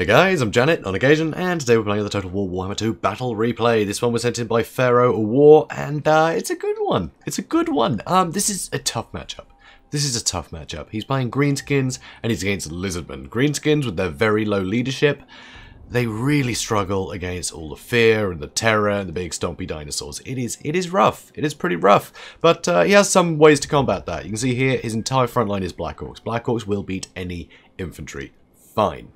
Hey guys, I'm JanetOnOccasion, and today we're playing the Total War Warhammer II Battle Replay. This one was sent in by PharoahOwar, and it's a good one. It's a good one. This is a tough matchup. He's playing Greenskins, and he's against Lizardmen. Greenskins, with their very low leadership, they really struggle against all the fear and the terror and the big stompy dinosaurs. It is rough. It is pretty rough. But he has some ways to combat that. You can see here, his entire front line is Black Orcs. Black Orcs will beat any infantry. Fine.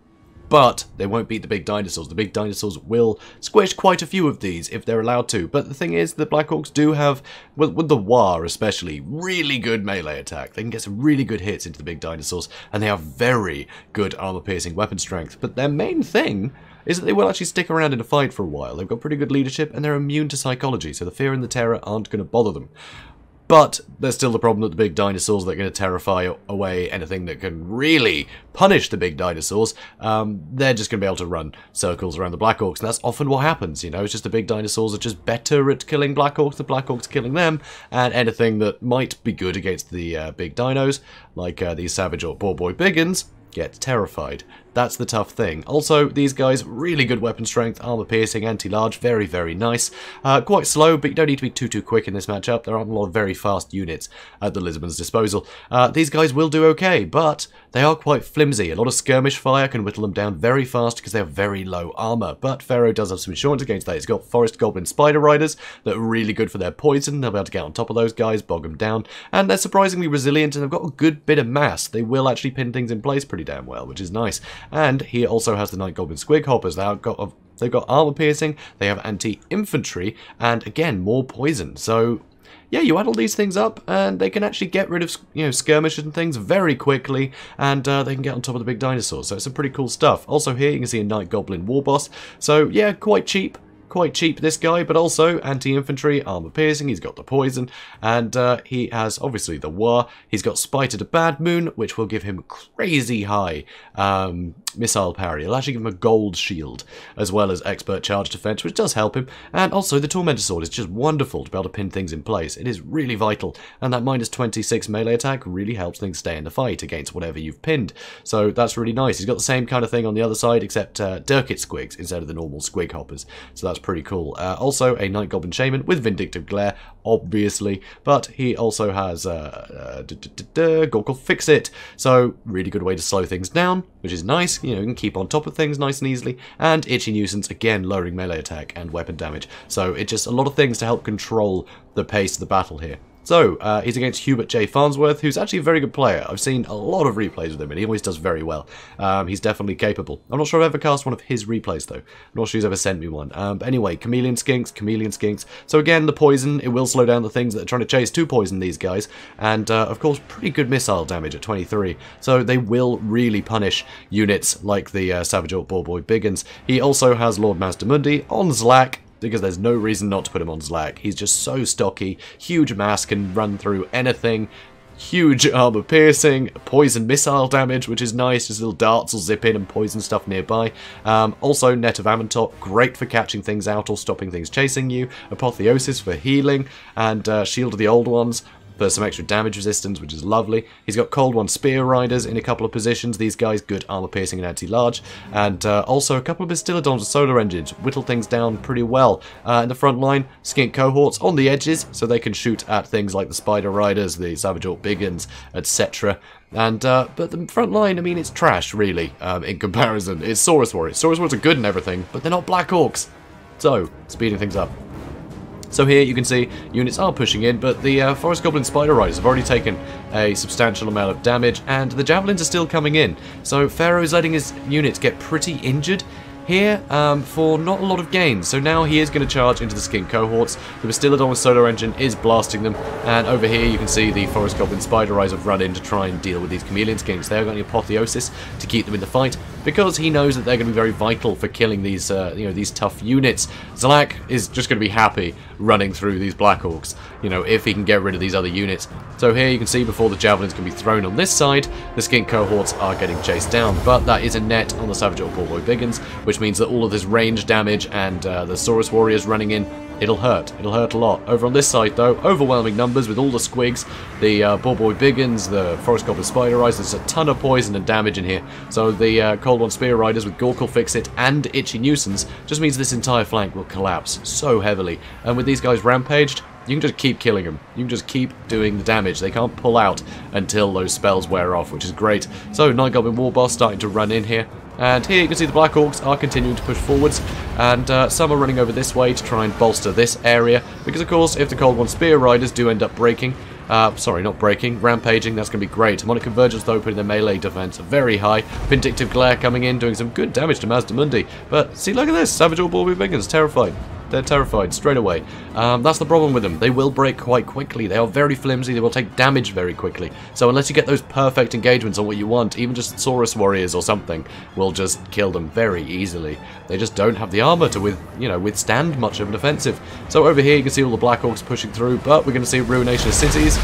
But they won't beat the big dinosaurs. The big dinosaurs will squish quite a few of these if they're allowed to. But the thing is, the Black Orcs do have, with the War especially, really good melee attack. They can get some really good hits into the big dinosaurs, and they have very good armor-piercing weapon strength. But their main thing is that they will actually stick around in a fight for a while. They've got pretty good leadership, and they're immune to psychology, so the fear and the terror aren't going to bother them. But there's still the problem that the big dinosaurs that are going to terrify away anything that can really punish the big dinosaurs, they're just going to be able to run circles around the Black Orcs, and that's often what happens, you know. It's just the big dinosaurs are just better at killing Black Orcs, the Black Orcs are killing them, and anything that might be good against the big dinos, like these Savage or Boar Boy Biggins, get terrified. That's the tough thing. Also, these guys, really good weapon strength, armor piercing, anti-large, very, very nice. Quite slow, but you don't need to be too quick in this matchup. There aren't a lot of very fast units at the Lizardmen's disposal. These guys will do okay, but they are quite flimsy. A lot of skirmish fire can whittle them down very fast because they have very low armor. But Pharaoh does have some insurance against that. He's got Forest Goblin Spider Riders that are really good for their poison. They'll be able to get on top of those guys, bog them down, and they're surprisingly resilient, and they've got a good bit of mass. They will actually pin things in place pretty damn well, which is nice. And he also has the Night Goblin Squig Hoppers. They've got armor piercing, they have anti-infantry, and again, more poison. So yeah, you add all these things up, and they can actually get rid of, you know, skirmishes and things very quickly, and they can get on top of the big dinosaurs. So it's some pretty cool stuff. Also here, you can see a Night Goblin War Boss. So yeah, quite cheap. Quite cheap, this guy, but also anti-infantry, armor piercing, he's got the poison, and he has obviously the war. He's got Spider to Bad Moon, which will give him crazy high missile parry. It'll actually give him a gold shield, as well as expert charge defense, which does help him. And also the Tormentor Sword is just wonderful to be able to pin things in place. It is really vital, and that minus 26 melee attack really helps things stay in the fight against whatever you've pinned. So that's really nice. He's got the same kind of thing on the other side, except Dirkit Squigs instead of the normal Squig Hoppers. So that's pretty cool. Also a Night Goblin Shaman with Vindictive Glare, obviously, but he also has Gorkle Fix It, so really good way to slow things down, which is nice. You know, you can keep on top of things nice and easily. And Itchy Nuisance, again, lowering melee attack and weapon damage. So it's just a lot of things to help control the pace of the battle here. So, he's against Hubert J. Farnsworth, who's actually a very good player. I've seen a lot of replays with him, and he always does very well. He's definitely capable. I'm not sure I've ever cast one of his replays, though. I'm not sure he's ever sent me one. But anyway, Chameleon Skinks. So again, the poison, it will slow down the things that are trying to chase to poison these guys. And, of course, pretty good missile damage at 23. So they will really punish units like the Savage Orc Boar Boy Biggins. He also has Lord Mazdamundi on Zlak, because there's no reason not to put him on Zlak. He's just so stocky, huge mass, can run through anything, huge armor piercing, poison missile damage, which is nice, his little darts will zip in and poison stuff nearby. Also Net of Aventop, great for catching things out or stopping things chasing you, Apotheosis for healing, and Shield of the Old Ones for some extra damage resistance, which is lovely. He's got Cold One Spear Riders in a couple of positions. These guys, good armor piercing and anti-large. And also a couple of Bastillodons with solar engines. Whittle things down pretty well. In the front line, Skink Cohorts on the edges, so they can shoot at things like the Spider Riders, the Savage Orc Biggins, etc. And, but the front line, I mean, it's trash, really, in comparison. It's Saurus Warriors. Saurus Warriors are good and everything, but they're not Black Orcs. So, speeding things up. So here you can see units are pushing in, but the Forest Goblin Spider Riders have already taken a substantial amount of damage, and the Javelins are still coming in. So Pharaoh's letting his units get pretty injured here for not a lot of gains. So now he is going to charge into the Skink Cohorts. The Bastillodon with Solar Engine is blasting them, and over here you can see the Forest Goblin Spider Riders have run in to try and deal with these Chameleon Skinks. They're got the Apotheosis to keep them in the fight, because he knows that they're going to be very vital for killing these, you know, these tough units. Zlak is just going to be happy running through these Black Orcs, you know, if he can get rid of these other units. So here you can see before the Javelins can be thrown on this side, the Skink Cohorts are getting chased down, but that is a net on the Savage Orc Boar Boy Biggins, which which means that all of this range damage and the Saurus Warriors running in, it'll hurt. It'll hurt a lot. Over on this side, though, overwhelming numbers with all the squigs, the Boarboy Biggins, the Forest Goblin Spider Eyes. There's a ton of poison and damage in here. So the Cold One Spear Riders with Gorkle Fix It and Itchy Nuisance just means this entire flank will collapse so heavily. And with these guys rampaged, you can just keep killing them. You can just keep doing the damage. They can't pull out until those spells wear off, which is great. So Night Goblin War Boss starting to run in here. And here you can see the Black Orcs are continuing to push forwards, and some are running over this way to try and bolster this area, because of course if the Cold One Spear Riders do end up breaking, sorry, not breaking, rampaging, that's going to be great. Demonic Convergence, though, putting their melee defense very high. Vindictive Glare coming in, doing some good damage to Mazdamundi. But see, look at this, Savage All Boarboy Biggins, terrified. They're terrified straight away. That's the problem with them. They will break quite quickly. They are very flimsy. They will take damage very quickly. So unless you get those perfect engagements on what you want, even just Saurus Warriors or something will just kill them very easily. They just don't have the armor to withstand much of an offensive. So over here you can see all the Black Orcs pushing through, but we're going to see Ruination of Cities.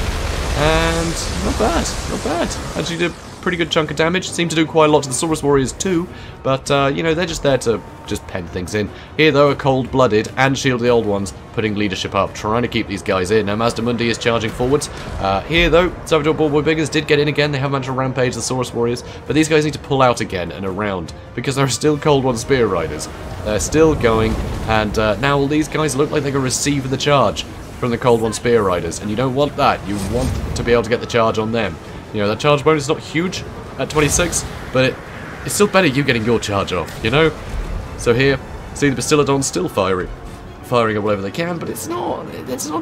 And not bad, not bad. Actually did a pretty good chunk of damage. Seemed to do quite a lot to the Saurus Warriors too, but you know, they're just there to just pen things in. Here though, are Cold-Blooded and Shield the Old Ones putting leadership up, trying to keep these guys in. Now Mazdamundi is charging forwards. Here though, Savage All Boarboy Biggins did get in again. They have managed to rampage the Saurus Warriors, but these guys need to pull out again and around, because there are still Cold One Spear Riders. They're still going, and now all these guys look like they can receive the charge from the Cold One Spear Riders, and you don't want that. You want to be able to get the charge on them. You know, that charge bonus is not huge at 26, but it's still better you getting your charge off, you know? So here, see the Bastillodons still firing at whatever they can, but it's not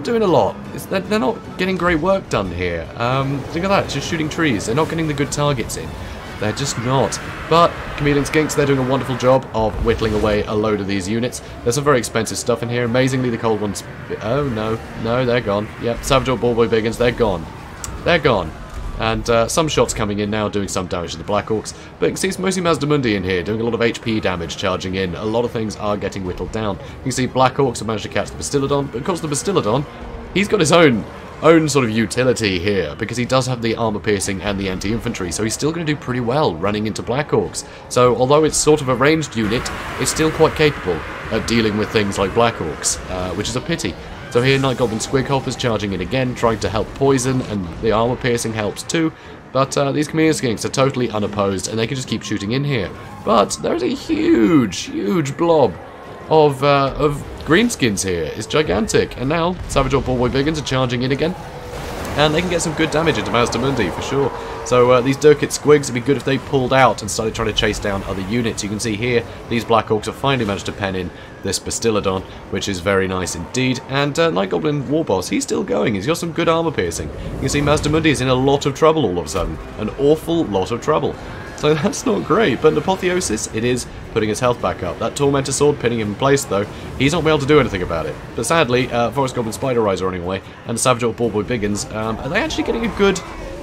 doing a lot. They're not getting great work done here. Think of that, it's just shooting trees. They're not getting the good targets in. They're just not. But Chameleon Skinks, they're doing a wonderful job of whittling away a load of these units. There's some very expensive stuff in here. Amazingly, the Cold Ones... Oh, no, they're gone. Yep, Savage All Boarboy Biggins, they're gone. They're gone. And some shots coming in now, doing some damage to the Black Orcs. But you can see it's mostly Mazdamundi in here, doing a lot of HP damage, charging in. A lot of things are getting whittled down. You can see Black Orcs have managed to catch the Bastillodon, but of course the Bastillodon, he's got his own sort of utility here, because he does have the armor piercing and the anti-infantry, so he's still going to do pretty well running into Black Orcs. So although it's sort of a ranged unit, it's still quite capable of dealing with things like Black Orcs, which is a pity. So here Night Goblin Squighopper's charging in again, trying to help poison, and the armor piercing helps too. But these Chameleon Skinks are totally unopposed, and they can just keep shooting in here. But there's a huge blob of Greenskins here. It's gigantic. And now Savage All Boarboy Biggins are charging in again, and they can get some good damage into Mazdamundi for sure. So these Durkit Squigs, it'd be good if they pulled out and started trying to chase down other units. You can see here, these Black Orcs have finally managed to pen in this Bastillodon, which is very nice indeed. And Night Goblin Warboss, he's still going. He's got some good armor piercing. You can see Mazdamundi is in a lot of trouble all of a sudden. An awful lot of trouble. So that's not great, but in Apotheosis, it is putting his health back up. That Tormentor Sword pinning him in place, though, he's not able to do anything about it. But sadly, Forest Goblin Spider Eyes are running away, and Savage All Boarboy Biggins, are they actually getting a good...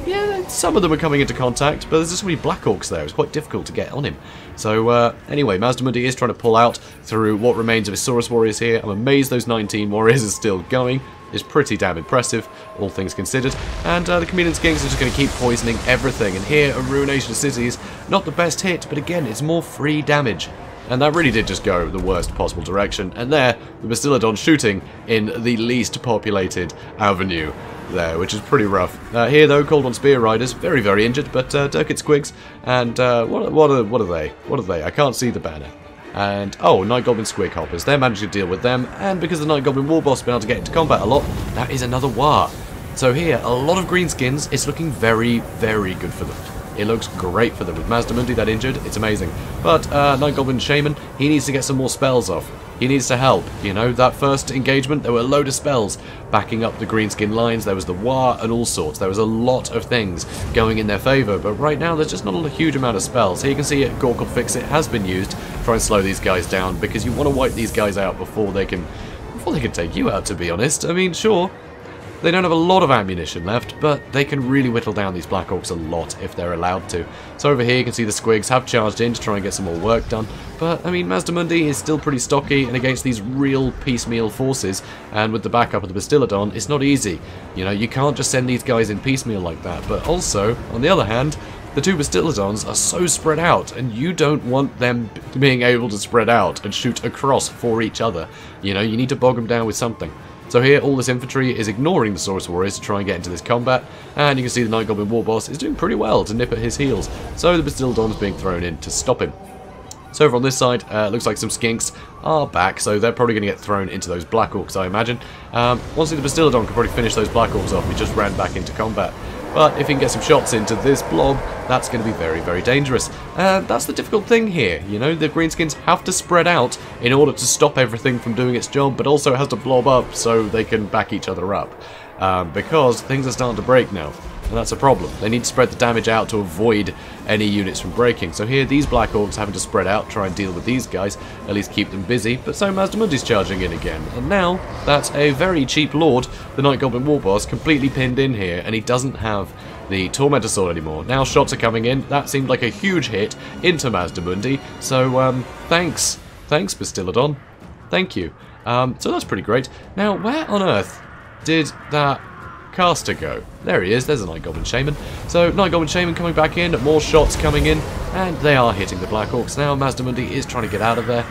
Yeah, some of them are coming into contact, but there's just so many Black Orcs there, it's quite difficult to get on him. So, anyway, Mazdamundi is trying to pull out through what remains of his Saurus Warriors here. I'm amazed those 19 Warriors are still going. It's pretty damn impressive, all things considered. And the Chameleon Skinks are just going to keep poisoning everything. And here, a Ruination of Cities, not the best hit, but again, it's more free damage. And that really did just go the worst possible direction. And there, the Bastillodon shooting in the least populated avenue there, which is pretty rough. Here, though, Cold One Spear Riders, very, very injured, but Durkit Squigs, and what are they? What are they? I can't see the banner. And, oh, Night Goblin Squighoppers, they're managing to deal with them, and because the Night Goblin Warboss has been able to get into combat a lot, that is another war. So here, a lot of Greenskins, it's looking very, very good for them. It looks great for them. With Mazdamundi that injured, it's amazing. But Night Goblin Shaman, he needs to get some more spells off. He needs to help. You know, that first engagement, there were a load of spells backing up the Greenskin lines. There was the War and all sorts. There was a lot of things going in their favour. But right now, there's just not a huge amount of spells. Here you can see it, Gorkle Fix It has been used to try and slow these guys down, because you want to wipe these guys out before they can take you out, to be honest. I mean, sure, they don't have a lot of ammunition left, but they can really whittle down these Black Orcs a lot if they're allowed to. So over here you can see the Squigs have charged in to try and get some more work done. But, I mean, Mazdamundi is still pretty stocky, and against these real piecemeal forces, and with the backup of the Bastillodon, it's not easy. You know, you can't just send these guys in piecemeal like that. But also, on the other hand, the two Bastillodons are so spread out, and you don't want them being able to spread out and shoot across for each other. You know, you need to bog them down with something. So here, all this infantry is ignoring the Saurus Warriors to try and get into this combat, and you can see the Night Goblin War Boss is doing pretty well to nip at his heels, so the Bastillodon is being thrown in to stop him. So over on this side, looks like some skinks are back, so they're probably going to get thrown into those Black Orcs, I imagine. Honestly, the Bastillodon could probably finish those Black Orcs off. He just ran back into combat. But if he can get some shots into this blob, that's going to be very, very dangerous. And that's the difficult thing here, you know, the Greenskins have to spread out in order to stop everything from doing its job, but also it has to blob up so they can back each other up. Because things are starting to break now. And that's a problem. They need to spread the damage out to avoid any units from breaking. So here, these Black Orcs having to spread out, try and deal with these guys, at least keep them busy. But so Mazdamundi's charging in again. And now, that's a very cheap Lord, the Night Goblin War Boss, completely pinned in here, and he doesn't have the Tormentor Sword anymore. Now shots are coming in. That seemed like a huge hit into Mazdamundi. So, thanks. Thanks, Bastillodon. Thank you. So that's pretty great. Now, where on earth did that caster go? There he is, there's a Night Goblin Shaman. So, Night Goblin Shaman coming back in, more shots coming in, and they are hitting the Black Orcs. Now, Mazdamundi is trying to get out of there.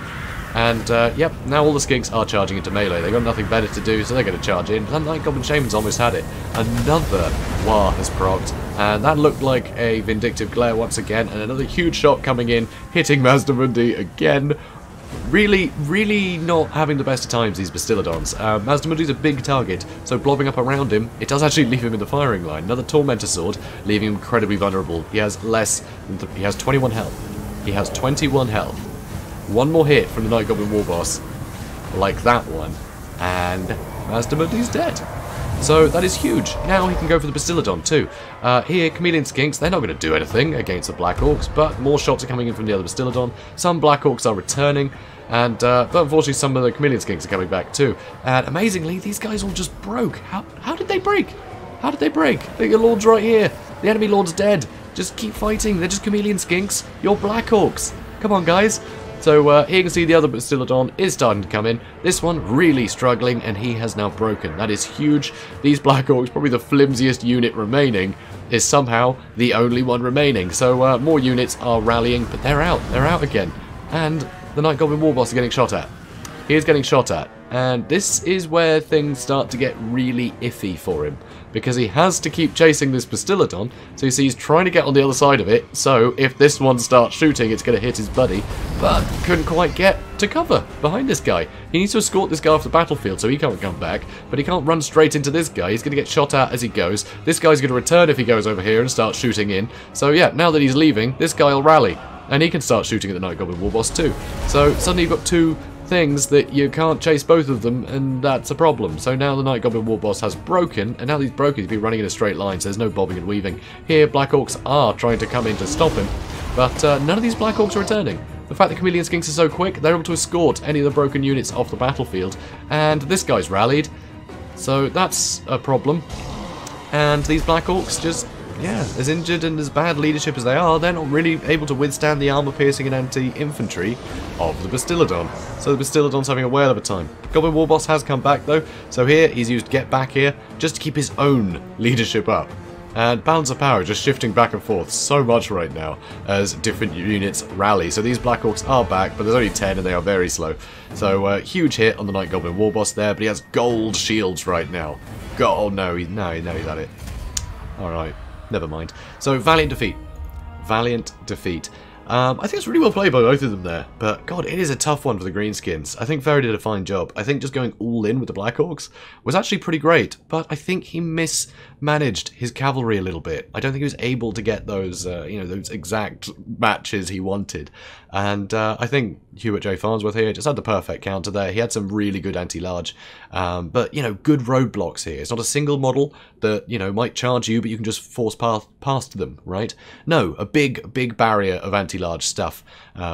And, yep, now all the skinks are charging into melee. They've got nothing better to do, so they're going to charge in. That Night Goblin Shaman's almost had it. Another War has procced, and that looked like a Vindictive Glare once again, and another huge shot coming in, hitting Mazdamundi again. Really, really not having the best of times, these Bastillodons. Mazdamundi's a big target, so blobbing up around him, it does actually leave him in the firing line. Another Tormentor Sword, leaving him incredibly vulnerable. He has he has 21 health. He has 21 health. One more hit from the Night Goblin War Boss, like that one, and Mazdamundi's dead. So that is huge. Now he can go for the Bastillodon too. Here, Chameleon Skinks, they're not going to do anything against the Black Orcs, but more shots are coming in from the other Bastillodon. Some Black Orcs are returning, and but unfortunately some of the Chameleon Skinks are coming back too. And amazingly, these guys all just broke. How did they break? How did they break? Your Lord's right here. The enemy Lord's dead. Just keep fighting. They're just Chameleon Skinks. You're Black Orcs. Come on, guys. So here you can see the other Bastillodon is starting to come in. This one really struggling, and he has now broken. That is huge. These Black Orcs, probably the flimsiest unit remaining, is somehow the only one remaining. So more units are rallying, but they're out. They're out again. And the Night Goblin War Boss is getting shot at. He is getting shot at. And this is where things start to get really iffy for him, because he has to keep chasing this Bastillodon, so you see he's trying to get on the other side of it, so if this one starts shooting, it's going to hit his buddy, but couldn't quite get to cover behind this guy. He needs to escort this guy off the battlefield, so he can't come back, but he can't run straight into this guy. He's going to get shot at as he goes. This guy's going to return if he goes over here and starts shooting in, so yeah, now that he's leaving, this guy will rally, and he can start shooting at the Night Goblin War Boss too. So suddenly you've got two things that you can't chase both of them, and that's a problem. So now the Night Goblin War Boss has broken, and now that he's broken, he's been running in a straight line, so there's no bobbing and weaving. Here, Black Orcs are trying to come in to stop him, but none of these Black Orcs are returning. The fact that Chameleon Skinks are so quick, they're able to escort any of the broken units off the battlefield, and this guy's rallied, so that's a problem. And these Black Orcs just, yeah, as injured and as bad leadership as they are, they're not really able to withstand the armor-piercing and anti-infantry of the Bastillodon. So the Bastillodon's having a whale of a time. Goblin War Boss has come back though, so here he's used Get Back here just to keep his own leadership up. And balance of power just shifting back and forth so much right now as different units rally. So these Black Orcs are back, but there's only 10 and they are very slow. So huge hit on the Night Goblin War Boss there, but he has gold shields right now. Oh no, he's at it. Alright. Never mind. So, valiant defeat. Valiant defeat. I think it's really well played by both of them there, but god, it is a tough one for the Greenskins. I think Pharaoh did a fine job. I think just going all in with the Black Orcs was actually pretty great, but I think he mismanaged his cavalry a little bit. I don't think he was able to get those, you know, those exact matches he wanted. And I think Hubert J. Farnsworth here just had the perfect counter there. He had some really good anti-large, but, you know, good roadblocks here. It's not a single model that, you know, might charge you, but you can just force past them, right? No, a big barrier of anti-large stuff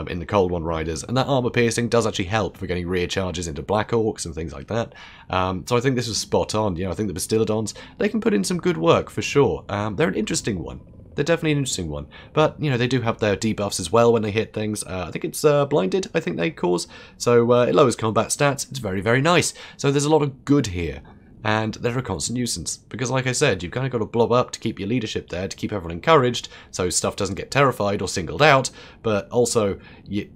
in the Cold One Riders, and that armor piercing does actually help for getting rear charges into Black Orcs and things like that. So I think this was spot on. You know, I think the Bastillodons, they can put in some good work for sure. They're an interesting one. They're definitely an interesting one. But, you know, they do have their debuffs as well when they hit things. I think it's blinded, I think they cause. So it lowers combat stats. It's very, very nice. So there's a lot of good here. and they're a constant nuisance. Because like I said, you've kind of got to blob up to keep your leadership there, to keep everyone encouraged, so stuff doesn't get terrified or singled out, but also you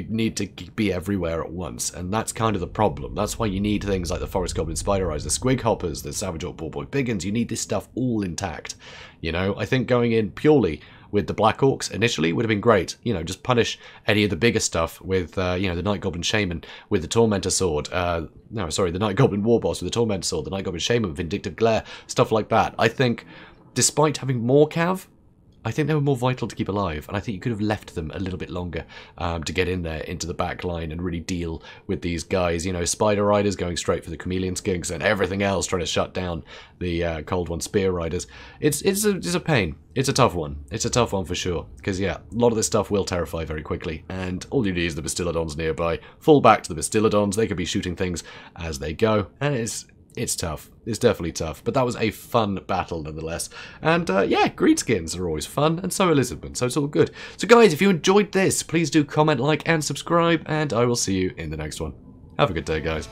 need to be everywhere at once, and that's kind of the problem. That's why you need things like the Forest Goblin Spider Eyes, the Squig Hoppers, the Savage Orc Ball Boy Biggins. You need this stuff all intact. You know, I think going in purely with the Black Orcs initially would have been great. You know, just punish any of the bigger stuff with, you know, the Night Goblin Shaman with the Tormentor Sword. No, sorry, the Night Goblin War Boss with the Tormentor Sword, the Night Goblin Shaman with Vindictive Glare, stuff like that. I think, despite having more cav, I think they were more vital to keep alive, and I think you could have left them a little bit longer to get in there into the back line and really deal with these guys. You know, Spider Riders going straight for the Chameleon Skinks and everything else trying to shut down the Cold One Spear Riders. It's a pain. It's a tough one. It's a tough one for sure, because yeah, a lot of this stuff will terrify very quickly, and all you need is the Bastillodons nearby. Fall back to the Bastillodons. They could be shooting things as they go, and it's tough. It's definitely tough. But that was a fun battle nonetheless. And yeah, Greenskins are always fun, and so are Lizardmen, so it's all good. So guys, if you enjoyed this, please do comment, like, and subscribe, and I will see you in the next one. Have a good day, guys.